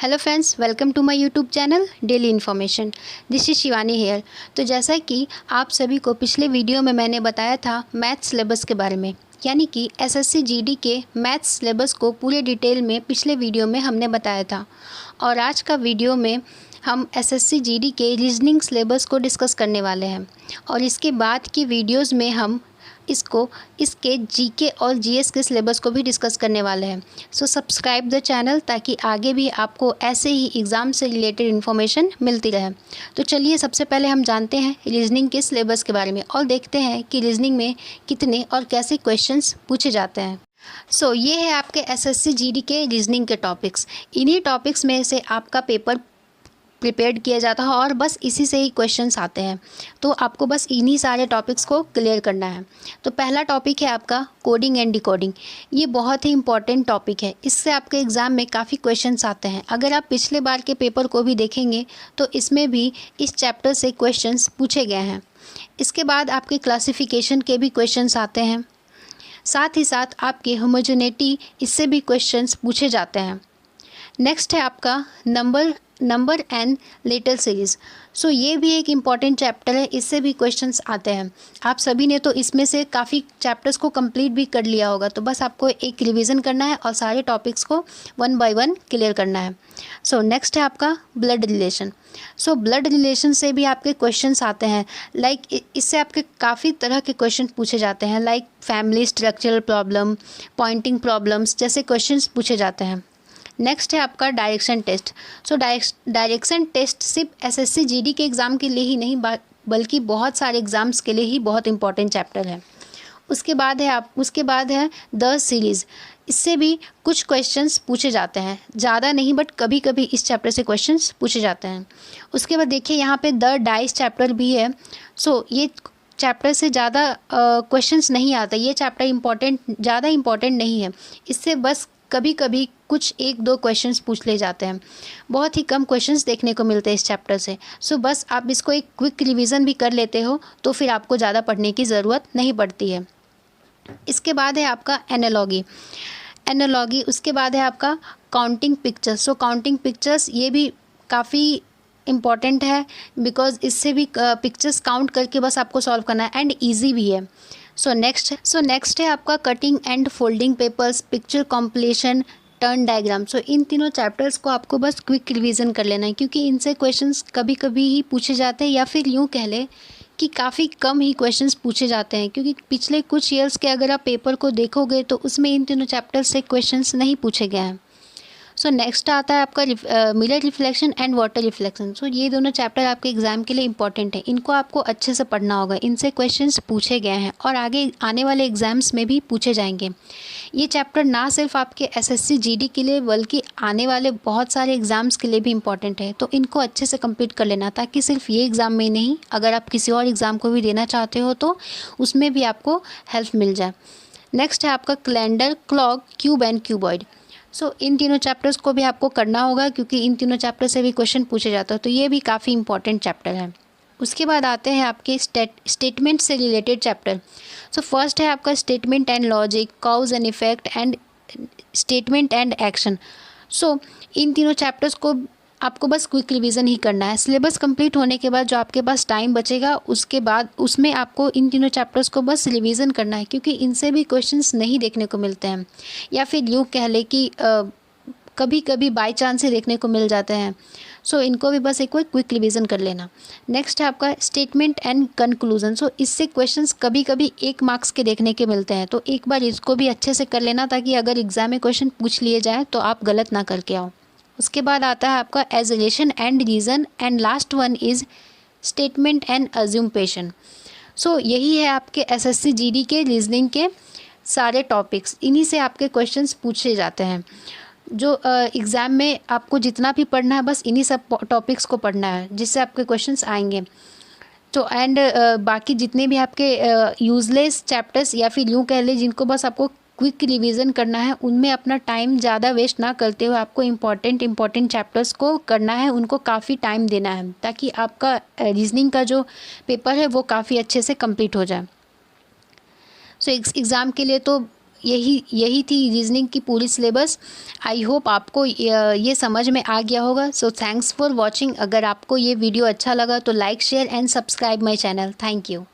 Hello friends, welcome to my YouTube channel daily information. This is Shivani here. तो जैसा कि आप सभी को पिछले वीडियो में मैंने बताया था मैथ्स सिलेबस के बारे में, यानी कि एसएससी जीडी के मैथ्स सिलेबस को पूरे डिटेल में पिछले वीडियो में हमने बताया था। और आज का वीडियो में हम एसएससी जीडी के रीजनिंग सिलेबस को डिस्कस करने वाले हैं। और इसके बाद की वीडियोज़ में हम इसके जीके और जीएस के सिलेबस को भी डिस्कस करने वाले हैं। सो सब्सक्राइब द चैनल ताकि आगे भी आपको ऐसे ही एग्ज़ाम से रिलेटेड इन्फॉर्मेशन मिलती रहे। तो चलिए सबसे पहले हम जानते हैं रीजनिंग के सिलेबस के बारे में और देखते हैं कि रीजनिंग में कितने और कैसे क्वेश्चंस पूछे जाते हैं। ये है आपके एसएससी जीडी के रीजनिंग के टॉपिक्स। इन्हीं टॉपिक्स में से आपका पेपर प्रिपेयर्ड किया जाता है और बस इसी से ही क्वेश्चंस आते हैं। तो आपको बस इन्हीं सारे टॉपिक्स को क्लियर करना है। तो पहला टॉपिक है आपका कोडिंग एंड डिकोडिंग। ये बहुत ही इंपॉर्टेंट टॉपिक है। इससे आपके एग्ज़ाम में काफ़ी क्वेश्चंस आते हैं। अगर आप पिछले बार के पेपर को भी देखेंगे तो इसमें भी इस चैप्टर से क्वेश्चंस पूछे गए हैं। इसके बाद आपके क्लासिफिकेशन के भी क्वेश्चंस आते हैं। साथ ही साथ आपके होमोजेनिटी, इससे भी क्वेश्चंस पूछे जाते हैं। नेक्स्ट है आपका नंबर एंड लेटर सीरीज़। ये भी एक इम्पॉर्टेंट चैप्टर है। इससे भी क्वेश्चंस आते हैं। आप सभी ने तो इसमें से काफ़ी चैप्टर्स को कंप्लीट भी कर लिया होगा। तो बस आपको एक रिवीजन करना है और सारे टॉपिक्स को वन बाय वन क्लियर करना है। नेक्स्ट है आपका ब्लड रिलेशन। ब्लड रिलेशन से भी आपके क्वेश्चंस आते हैं। इससे आपके काफ़ी तरह के क्वेश्चन पूछे जाते हैं, like family structural problem, pointing problems जैसे क्वेश्चंस पूछे जाते हैं। नेक्स्ट है आपका डायरेक्शन टेस्ट। डायरेक्शन टेस्ट सिर्फ एसएससी जीडी के एग्ज़ाम के लिए ही नहीं बल्कि बहुत सारे एग्ज़ाम्स के लिए ही बहुत इंपॉर्टेंट चैप्टर है। उसके बाद है द सीरीज़। इससे भी कुछ क्वेश्चंस पूछे जाते हैं, ज़्यादा नहीं बट कभी कभी इस चैप्टर से क्वेश्चंस पूछे जाते हैं। उसके बाद देखिए यहाँ पे द डाइस चैप्टर भी है। ये चैप्टर से ज़्यादा क्वेश्चंस नहीं आते। ये चैप्टर ज़्यादा इम्पॉर्टेंट नहीं है। इससे बस कभी कभी कुछ एक दो क्वेश्चंस पूछ ले जाते हैं। बहुत ही कम क्वेश्चंस देखने को मिलते हैं इस चैप्टर से। बस आप इसको एक क्विक रिवीजन भी कर लेते हो तो फिर आपको ज़्यादा पढ़ने की ज़रूरत नहीं पड़ती है। इसके बाद है आपका एनालॉगी। उसके बाद है आपका काउंटिंग पिक्चर्स। काउंटिंग पिक्चर्स ये भी काफ़ी इम्पॉर्टेंट है, बिकॉज इससे भी पिक्चर्स काउंट करके बस आपको सॉल्व करना है एंड ईजी भी है। नेक्स्ट है आपका cutting and folding papers, picture compilation, turn diagram. इन तीनों चैप्टर्स को आपको बस क्विक रिवीजन कर लेना है, क्योंकि इनसे क्वेश्चंस कभी कभी ही पूछे जाते हैं, या फिर यूँ कह ले कि काफ़ी कम ही क्वेश्चंस पूछे जाते हैं। क्योंकि पिछले कुछ ईयर्स के अगर आप पेपर को देखोगे तो उसमें इन तीनों चैप्टर्स से क्वेश्चंस नहीं पूछे गए हैं। नेक्स्ट आता है आपका mirror reflection and water reflection. ये दोनों चैप्टर आपके एग्जाम के लिए इंपॉर्टेंट है। इनको आपको अच्छे से पढ़ना होगा। इनसे क्वेश्चंस पूछे गए हैं और आगे आने वाले एग्जाम्स में भी पूछे जाएंगे। ये चैप्टर ना सिर्फ आपके एसएससी जीडी के लिए बल्कि आने वाले बहुत सारे एग्जाम्स के लिए भी इंपॉर्टेंट है। तो इनको अच्छे से कंप्लीट कर लेना, ताकि सिर्फ ये एग्ज़ाम में नहीं, अगर आप किसी और एग्ज़ाम को भी देना चाहते हो तो उसमें भी आपको हेल्प मिल जाए। नेक्स्ट है आपका calendar, clock, cube and cuboid. इन तीनों चैप्टर्स को भी आपको करना होगा, क्योंकि इन तीनों चैप्टर से भी क्वेश्चन पूछे जाते हैं। तो ये भी काफ़ी इंपॉर्टेंट चैप्टर है। उसके बाद आते हैं आपके स्टेटमेंट से रिलेटेड चैप्टर। फर्स्ट है आपका statement and logic, cause and effect and statement and action. इन तीनों चैप्टर्स को आपको बस क्विक रिवीजन ही करना है। सिलेबस कंप्लीट होने के बाद जो आपके पास टाइम बचेगा, उसके बाद उसमें आपको इन तीनों चैप्टर्स को बस रिवीजन करना है, क्योंकि इनसे भी क्वेश्चंस नहीं देखने को मिलते हैं, या फिर यूँ कह ले कि कभी कभी बाय चांस ही देखने को मिल जाते हैं। इनको भी बस एक क्विक रिवीजन कर लेना। नेक्स्ट है आपका स्टेटमेंट एंड कंक्लूजन। इससे क्वेश्चंस कभी कभी 1 मार्क्स के देखने के मिलते हैं। तो एक बार इसको भी अच्छे से कर लेना, ताकि अगर एग्जाम में क्वेश्चन पूछ लिए जाए तो आप गलत ना करके आओ। उसके बाद आता है आपका assertion and reason and last one is statement and assumption. यही है आपके एसएससी जीडी के रीजनिंग के सारे टॉपिक्स। इन्हीं से आपके क्वेश्चंस पूछे जाते हैं। जो एग्ज़ाम में आपको जितना भी पढ़ना है, बस इन्हीं सब टॉपिक्स को पढ़ना है, जिससे आपके क्वेश्चंस आएंगे। बाकी जितने भी आपके यूजलेस चैप्टर्स, या फिर यूँ कह ले जिनको बस आपको क्विक रिवीजन करना है, उनमें अपना टाइम ज़्यादा वेस्ट ना करते हुए आपको इम्पॉर्टेंट चैप्टर्स को करना है। उनको काफ़ी टाइम देना है, ताकि आपका रीजनिंग का जो पेपर है वो काफ़ी अच्छे से कंप्लीट हो जाए। एग्ज़ाम के लिए तो यही थी रीजनिंग की पूरी सिलेबस। आई होप आपको ये समझ में आ गया होगा। So thanks for watching. अगर आपको ये वीडियो अच्छा लगा तो like share and subscribe my channel. Thank you.